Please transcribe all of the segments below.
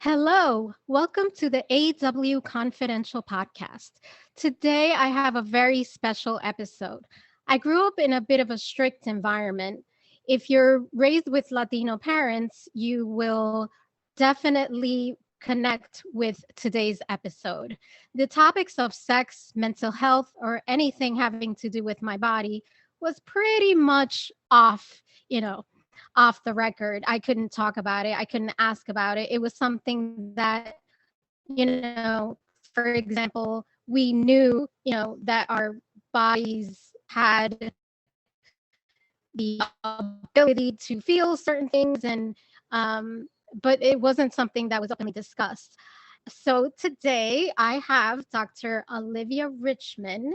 Hello, welcome to the AW Confidential podcast. Today I have a very special episode. I grew up in a bit of a strict environment. If you're raised with Latino parents, you will definitely connect with today's episode. The topics of sex, mental health, or anything having to do with my body was pretty much off the record. I couldn't talk about it. I couldn't ask about it. It was something that, for example, we knew, that our bodies had the ability to feel certain things but it wasn't something that was openly discussed. So today I have Dr. Olivia Richman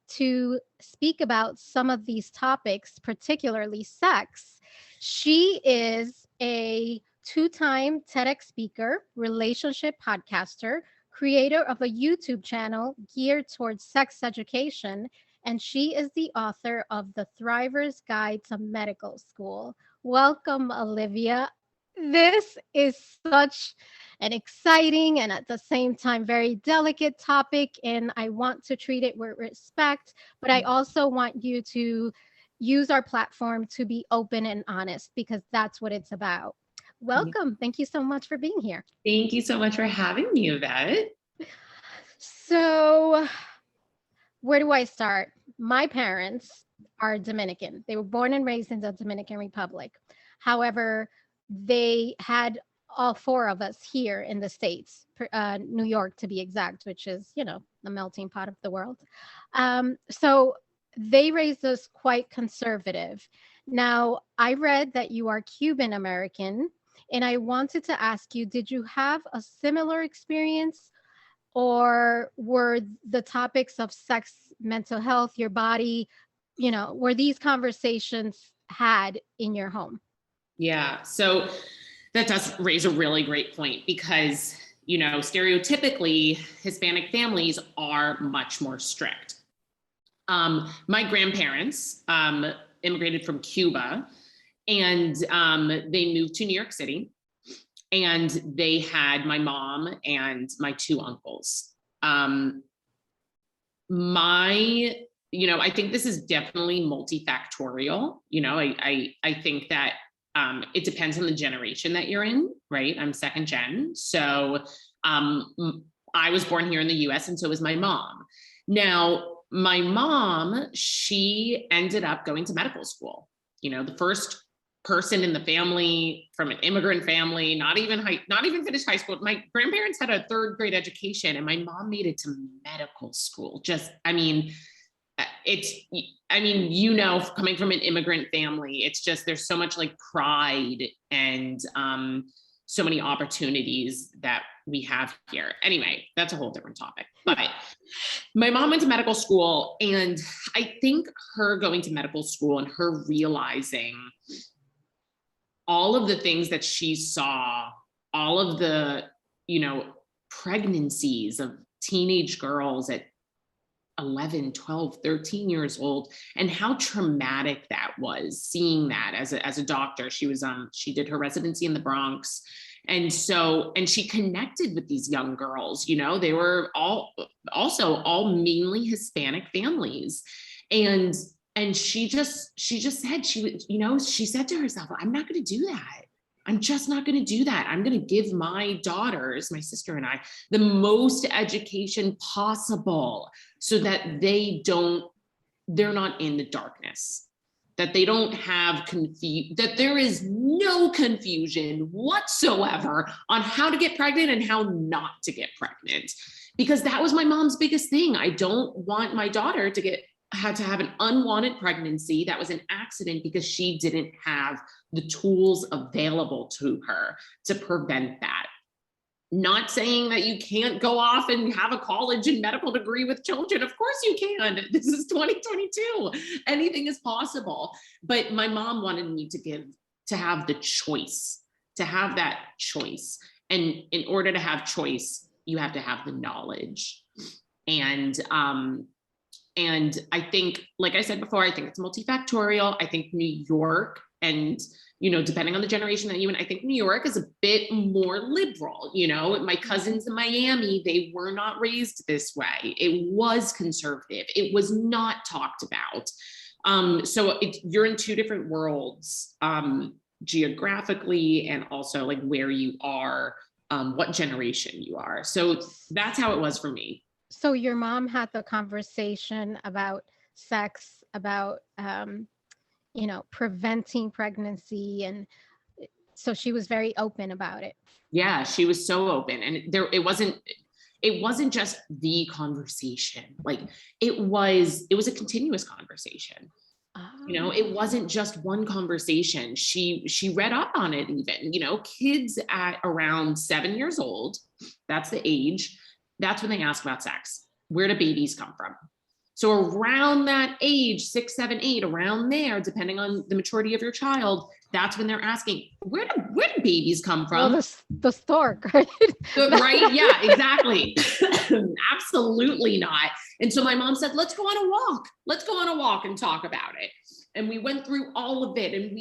to speak about some of these topics, particularly sex. She is a two-time Tedx speaker, relationship podcaster, creator of a YouTube channel geared towards sex education, and she is the author of The Thriver's Guide to Medical School. Welcome, Olivia. This is such an exciting and at the same time very delicate topic, and I want to treat it with respect, but I also want you to use our platform to be open and honest because that's what it's about. Welcome. Thank you so much for being here. Thank you so much for having me, Yvette. So, where do I start? My parents are Dominican. They were born and raised in the Dominican Republic. However, they had all four of us here in the States, New York to be exact, which is, the melting pot of the world. So they raised us quite conservative. Now, I read that you are Cuban American, and I wanted to ask you, did you have a similar experience, or were the topics of sex, mental health, your body, were these conversations had in your home? Yeah, so that does raise a really great point because, stereotypically, Hispanic families are much more strict. My grandparents immigrated from Cuba, and they moved to New York City, and they had my mom and my two uncles. I think this is definitely multifactorial. I think that it depends on the generation that you're in, right? I'm second gen. So I was born here in the US, and so was my mom. Now, my mom, she ended up going to medical school. The first person in the family from an immigrant family, not even finished high school. My grandparents had a third grade education, and my mom made it to medical school. Coming from an immigrant family, it's just, there's so much like pride and so many opportunities that we have here. Anyway, that's a whole different topic. But my mom went to medical school, and I think her going to medical school and her realizing all of the things that she saw, all of the, pregnancies of teenage girls at 11, 12, 13 years old, and how traumatic that was, seeing that as a doctor. She did her residency in the Bronx. And she connected with these young girls, they were all mainly Hispanic families. And she just said, she said to herself, I'm not going to do that. I'm just not going to do that. I'm going to give my daughters, my sister and I, the most education possible so that they're not in the darkness, that they don't have that there is no confusion whatsoever on how to get pregnant and how not to get pregnant. Because that was my mom's biggest thing. I don't want my daughter to have an unwanted pregnancy that was an accident because she didn't have the tools available to her to prevent that. Not saying that you can't go off and have a college and medical degree with children. Of course you can. This is 2022. Anything is possible. But my mom wanted me to have the choice, to have that choice. And in order to have choice, you have to have the knowledge. And I think, like I said before, I think it's multifactorial. I think New York and depending on the generation that you in. I think New York is a bit more liberal. My cousins in Miami, they were not raised this way. It was conservative. It was not talked about. So you're in two different worlds, geographically, and also like where you are, what generation you are. So that's how it was for me. So your mom had the conversation about sex, about preventing pregnancy, and so she was very open about it. Yeah, she was so open, and it wasn't just the conversation. Like it was a continuous conversation. It wasn't just one conversation. She read up on it even. Kids at around 7 years old, that's the age, that's when they ask about sex. Where do babies come from? So around that age, 6, 7, 8, around there, depending on the maturity of your child, that's when they're asking, where do babies come from? Well, the stork, right? Right? Yeah, exactly. Absolutely not. And so my mom said, let's go on a walk. Let's go on a walk and talk about it. And we went through all of it. And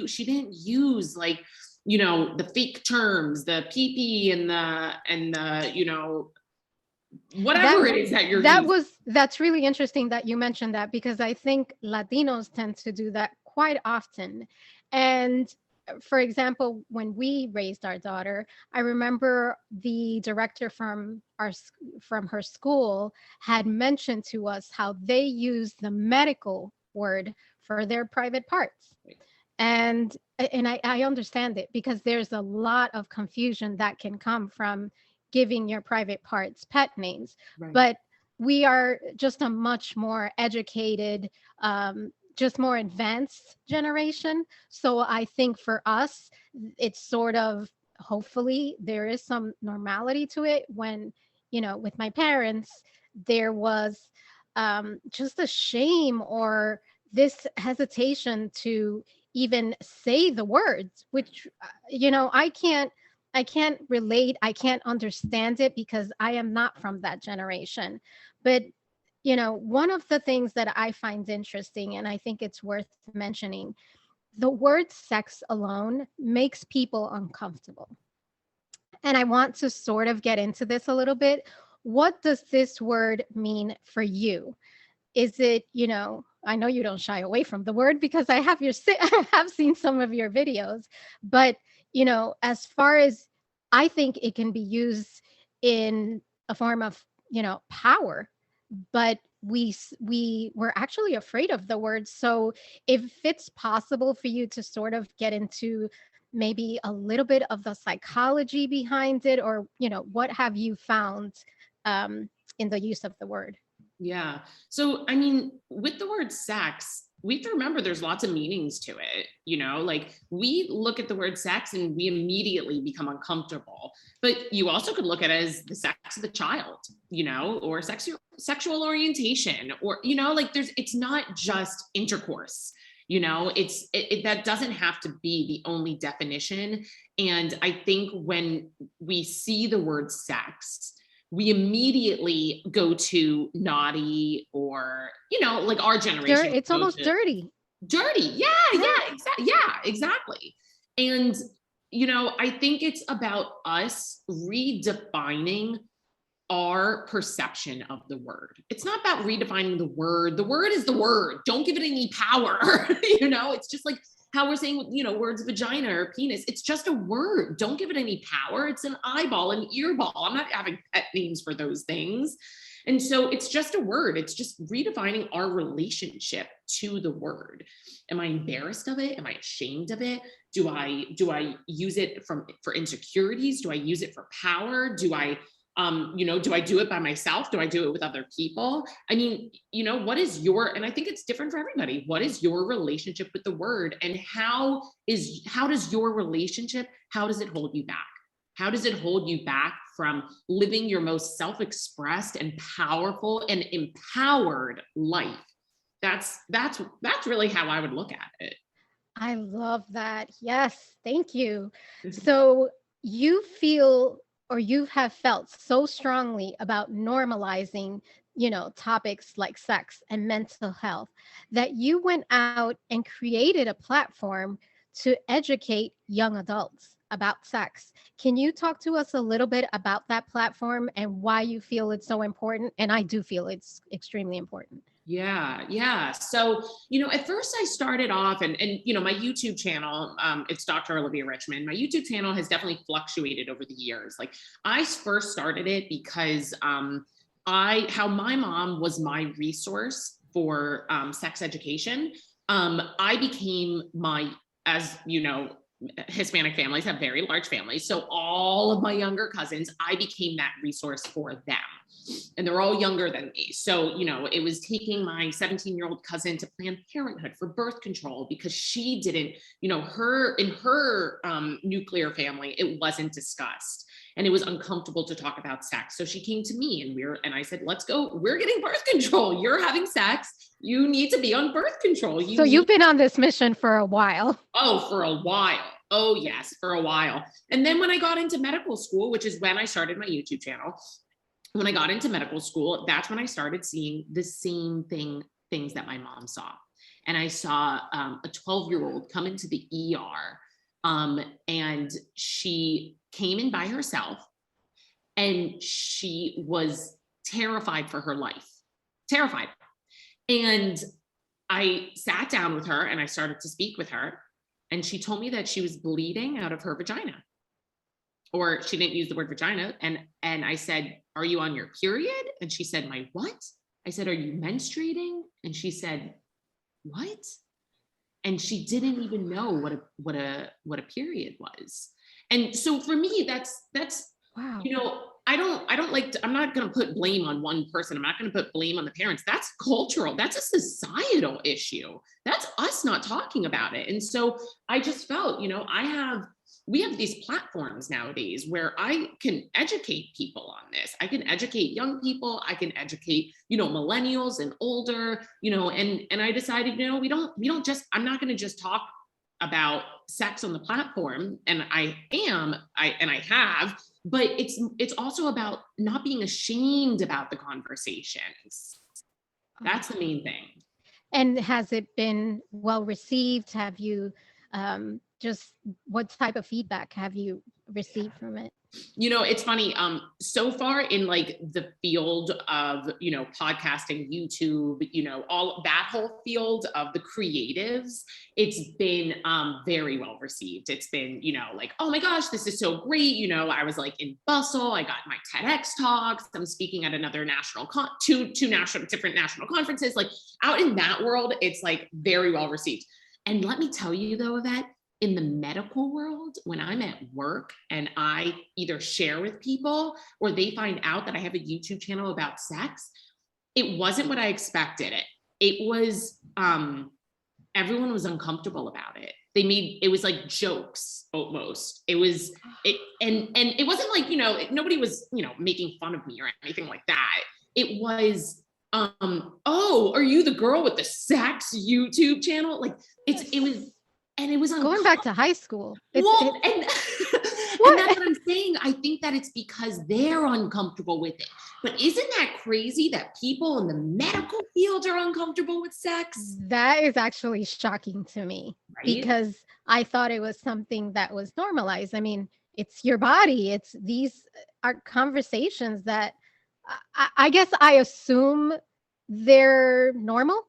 she didn't use like, the fake terms, the pee and the, whatever it is that you're using. That's really interesting that you mentioned that, because I think Latinos tend to do that quite often. And for example, when we raised our daughter, I remember the director from her school had mentioned to us how they use the medical word for their private parts. Right. And I understand it, because there's a lot of confusion that can come from giving your private parts pet names. Right. But we are just a much more educated, just more advanced generation. So I think for us, it's sort of, hopefully there is some normality to it. When, with my parents, there was just a shame or this hesitation to even say the words, which, I can't relate. I can't understand it, because I am not from that generation. But, one of the things that I find interesting, and I think it's worth mentioning, the word sex alone makes people uncomfortable. And I want to sort of get into this a little bit. What does this word mean for you? Is it, I know you don't shy away from the word, because I have seen some of your videos, but as far as, I think it can be used in a form of, power, but we were actually afraid of the word. So if it's possible for you to sort of get into maybe a little bit of the psychology behind it, or, what have you found in the use of the word? Yeah. So, with the word sex, we have to remember there's lots of meanings to it. Like we look at the word sex and we immediately become uncomfortable, but you also could look at it as the sex of the child, or sexual orientation, or, like it's not just intercourse. That doesn't have to be the only definition. And I think when we see the word sex, we immediately go to naughty, or, like our generation. It's almost dirty. Dirty. Yeah, exactly. And, I think it's about us redefining our perception of the word. It's not about redefining the word. The word is the word. Don't give it any power. It's just like how we're saying, words vagina or penis. It's just a word. Don't give it any power. It's an eyeball, an earball. I'm not having pet names for those things. And so it's just a word. It's just redefining our relationship to the word. Am I embarrassed of it? Am I ashamed of it? Do I use it for insecurities? Do I use it for power? Do I do it by myself? Do I do it with other people? What is and I think it's different for everybody. What is your relationship with the word, and how does your relationship, how does it hold you back? How does it hold you back from living your most self-expressed and powerful and empowered life? That's really how I would look at it. I love that. Yes, thank you. So you feel, or you have felt so strongly about normalizing, topics like sex and mental health, that you went out and created a platform to educate young adults about sex. Can you talk to us a little bit about that platform and why you feel it's so important? And I do feel it's extremely important. Yeah, yeah. So, at first I started off and my YouTube channel, it's Dr. Olivia Richman. My YouTube channel has definitely fluctuated over the years. Like I first started it because how my mom was my resource for sex education. I became as you know, Hispanic families have very large families. So all of my younger cousins, I became that resource for them. And they're all younger than me. So, it was taking my 17-year-old cousin to Planned Parenthood for birth control because she didn't, in her nuclear family, it wasn't discussed. And it was uncomfortable to talk about sex. So she came to me and I said, let's go. We're getting birth control. You're having sex. You need to be on birth control. So you've been on this mission for a while. Oh, for a while. Oh, yes, for a while. And then when I got into medical school, which is when I started my YouTube channel, when I got into medical school, that's when I started seeing the same things that my mom saw. And I saw a 12-year-old come into the ER and she came in by herself and she was terrified for her life, terrified. And I sat down with her and I started to speak with her. And she told me that she was bleeding out of her vagina. Or she didn't use the word vagina. And I said, are you on your period? And she said, my what? I said, are you menstruating? And she said, what? And she didn't even know what a period was. And so for me, that's wow. I'm not going to put blame on one person. I'm not going to put blame on the parents. That's cultural. That's a societal issue. That's us not talking about it. And so I just felt, we have these platforms nowadays where I can educate people on this. I can educate young people. I can educate, millennials and older, and I decided, I'm not going to just talk about sex on the platform. And I have, but it's also about not being ashamed about the conversations. That's the main thing. And has it been well received? Have you just what type of feedback have you received from it? It's funny. So far in like the field of, podcasting, YouTube, all that whole field of the creatives, it's been very well received. It's been, like, oh my gosh, this is so great. I was like in bustle. I got my TEDx talks. I'm speaking at another two different national conferences. Like out in that world, it's like very well received. And let me tell you though, Yvette, in the medical world, when I'm at work and I either share with people or they find out that I have a YouTube channel about sex, it wasn't what I expected. It was, everyone was uncomfortable about it. It was like jokes almost. And it wasn't like, nobody was, making fun of me or anything like that. It was, oh, are you the girl with the sex YouTube channel? Like it was going back to high school. And that's what I'm saying. I think that it's because they're uncomfortable with it. But isn't that crazy that people in the medical field are uncomfortable with sex? That is actually shocking to me, right? Because I thought it was something that was normalized. I mean, it's your body. These are conversations that I guess I assume they're normal.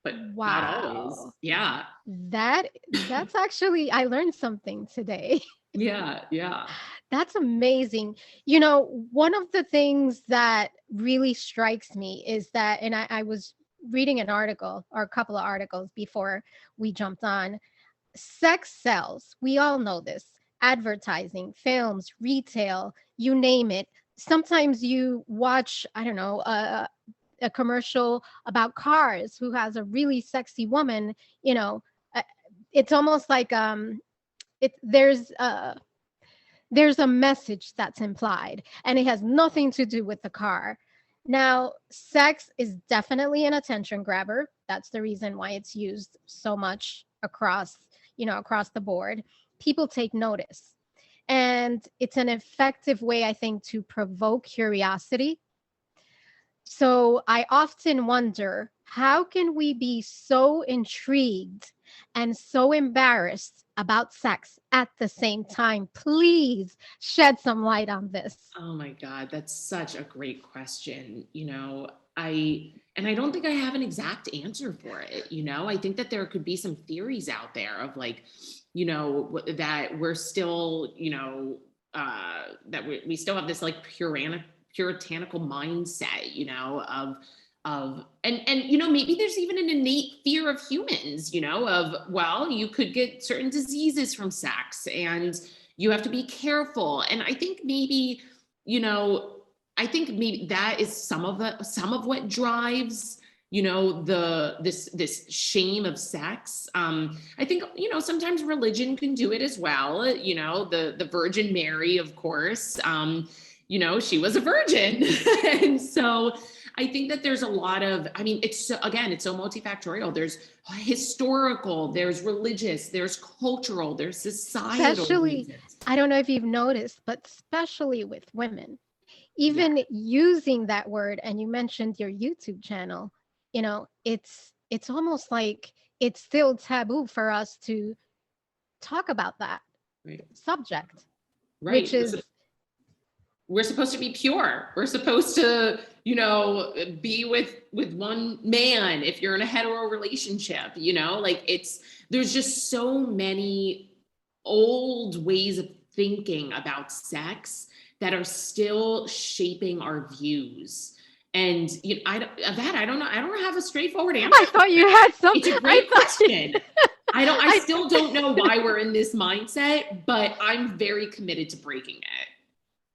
But not always. Yeah. That's actually, I learned something today. Yeah. That's amazing. One of the things that really strikes me is that, and I was reading an article or a couple of articles before we jumped on, sex sells. We all know this. Advertising, films, retail, you name it. Sometimes you watch, I don't know, a commercial about cars who has a really sexy woman, it's almost like there's a message that's implied and it has nothing to do with the car. Now, sex is definitely an attention grabber. That's the reason why it's used so much across the board. People take notice. And it's an effective way, I think, to provoke curiosity. So I often wonder, how can we be so intrigued and so embarrassed about sex at the same time? Please shed some light on this. Oh my God, that's such a great question. I don't think I have an exact answer for it. I think that there could be some theories out there of like, that we're still, that we still have this like puritanical mindset, of maybe there's even an innate fear of humans, of, well, you could get certain diseases from sex and you have to be careful. And I think maybe, that is some of what drives, this shame of sex. I think, sometimes religion can do it as well. The Virgin Mary, of course, she was a virgin. And so I think that there's a lot of, it's so multifactorial. There's historical, there's religious, there's cultural, there's societal Especially, reasons. I don't know if you've noticed, but especially with women, even Yeah. using that word, and you mentioned your YouTube channel, it's almost like it's still taboo for us to talk about that Right. subject, which Right. is We're supposed to be pure. We're supposed to, be with one man if you're in a hetero relationship, there's just so many old ways of thinking about sex that are still shaping our views. And I don't know. I don't have a straightforward answer. I thought you had some. It's a great question. I still don't know why we're in this mindset, but I'm very committed to breaking it.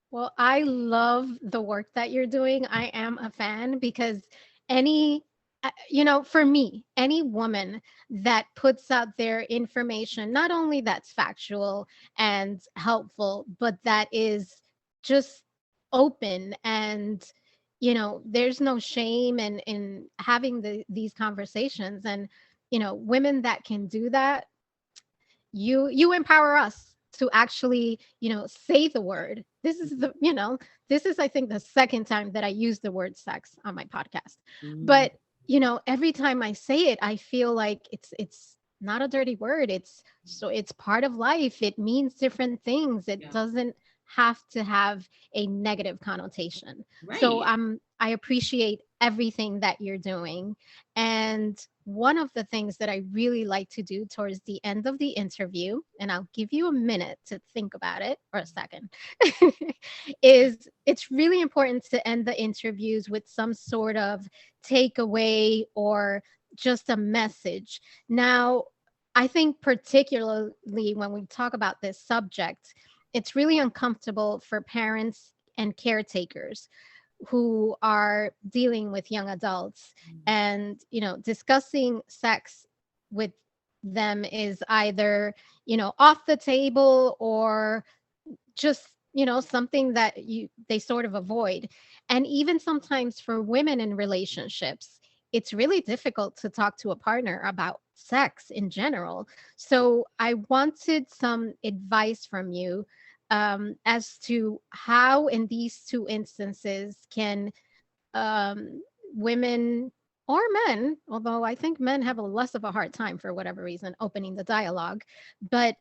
Well, I love the work that you're doing. I am a fan because any, for me, any woman that puts out their information, not only that's factual and helpful, but that is just open and, there's no shame in having these conversations. And, women that can do that, you empower us to actually say the word. This is, I think, the second time that I use the word sex on my podcast. Mm. But every time I say it, I feel like it's not a dirty word. It's part of life. It means different things. It Yeah. doesn't have to have a negative connotation. So Right. I appreciate everything that you're doing. And one of the things that I really like to do towards the end of the interview, and I'll give you a minute to think about it, or a second, is it's really important to end the interviews with some sort of takeaway or just a message. Now, I think particularly when we talk about this subject, it's really uncomfortable for parents and caretakers who are dealing with young adults, and discussing sex with them is either off the table or just something that they sort of avoid. And even sometimes for women in relationships, it's really difficult to talk to a partner about sex in general. So I wanted some advice from you, as to how in these two instances can, women or men, although I think men have a less of a hard time for whatever reason opening the dialogue, but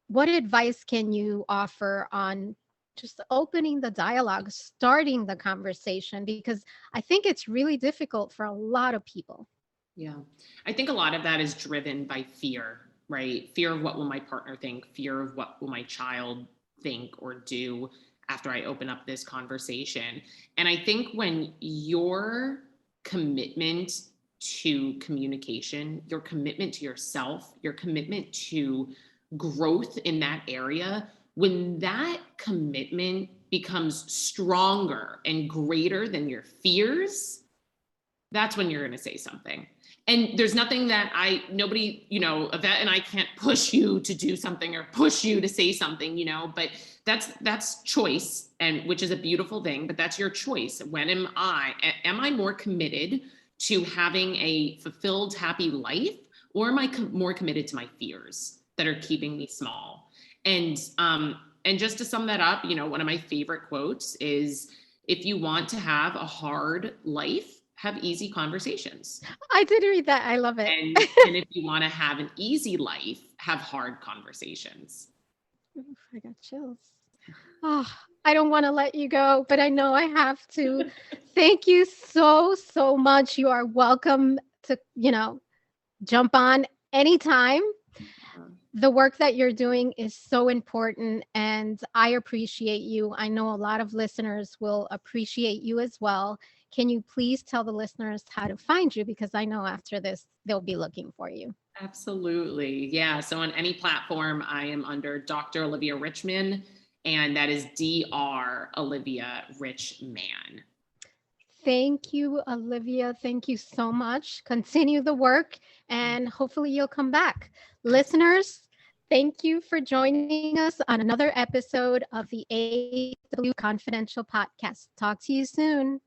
what advice can you offer on just opening the dialogue, starting the conversation? Because I think it's really difficult for a lot of people. Yeah. I think a lot of that is driven by fear, right? Fear of what will my partner think, fear of what will my child think or do after I open up this conversation. And I think when your commitment to communication, your commitment to yourself, your commitment to growth in that area, when that commitment becomes stronger and greater than your fears, that's when you're going to say something. And there's nothing that nobody, Yvette and I can't push you to do something or push you to say something, but that's choice, and which is a beautiful thing, but that's your choice. When am I more committed to having a fulfilled, happy life, or am I more committed to my fears that are keeping me small? And just to sum that up, one of my favorite quotes is, if you want to have a hard life, have easy conversations. I did read that. I love it. And if you want to have an easy life, have hard conversations. Oof, I got chills. Oh, I don't want to let you go, but I know I have to. Thank you so, so much. You are welcome to, jump on anytime. The work that you're doing is so important, and I appreciate you. I know a lot of listeners will appreciate you as well. Can you please tell the listeners how to find you? Because I know after this, they'll be looking for you. Absolutely. Yeah. So on any platform, I am under Dr. Olivia Richman, and that is Dr. Olivia Richman. Thank you, Olivia. Thank you so much. Continue the work, and hopefully you'll come back. Listeners, thank you for joining us on another episode of the AW Confidential podcast. Talk to you soon.